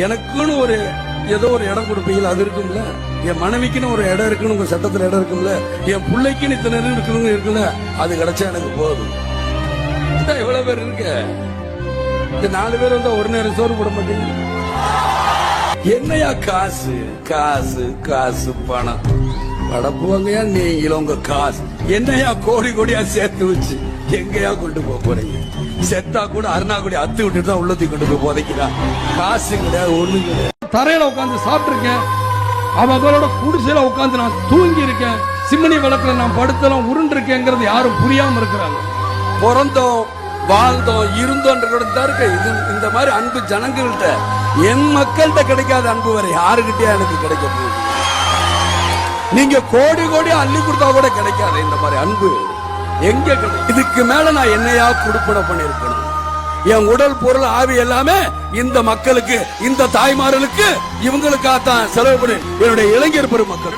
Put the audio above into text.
எனக்குன்னு ஒரு ஏதோ ஒரு இடம் கொடுப்பீங்களா? அது இருக்கும்ல. என் மனைவிக்குன்னு ஒரு இடம் இருக்குன்னு உங்க சட்டத்துல இடம் இருக்கும்ல. என் பிள்ளைக்குன்னு இத்தனை இருக்கணும் இருக்குல்ல. அது கிடைச்சா எனக்கு போதும். எவ்வளவு பேர் இருக்க? இந்த 4 பேர் வந்தா ஒரு நேரம் சோறு போட மாட்டீங்க. என்னையா காசு காசு காசு பணம் படப்புவாங்கயா நீங்களும் உங்க காசு என்னையா கோடி கோடியா சேர்த்து வச்சு எங்கயா கொண்டு போக போறீங்க? செத்தா கூட அருணாக்குடி அத்து விட்டு தான் உள்ளத்தி கொண்டு போய் போதைக்கிறான். காசு கிடையாது, ஒண்ணு கிடையாது. தரையில உட்காந்து சாப்பிட்டு இருக்கேன், அவங்களோட குடிசையில உட்காந்து நான் தூங்கி இருக்கேன், சிம்மனி விளக்குல நான் படுத்தலாம் உருண்டு இருக்கேங்கிறது யாரும் புரியாம இருக்கிறாங்க. பிறந்தோம் வாழ்ந்தோம் இருந்தோன்ற இருக்கு. இந்த மாதிரி அன்பு ஜனங்கள்கிட்ட என் மக்கள்கிட்ட கிடைக்காத அன்பு வரை யாருகிட்டயா எனக்கு கிடைக்க போகுது? நீங்க கோடி கோடி அள்ளி கொடுத்தா கூட கிடைக்காது இந்த மாதிரி அன்பு. எங்க கிடைக்கும்? இதுக்கு மேல நான் என்னையா கொடுப்பனை பண்ணிருக்கணும்? என் உடல் பொருள் ஆவி எல்லாமே இந்த மக்களுக்கு, இந்த தாய்மார்களுக்கு, இவங்களுக்காகத்தான் செலவு பண்ணி என்னுடைய இளைஞர் பெருமக்கள்.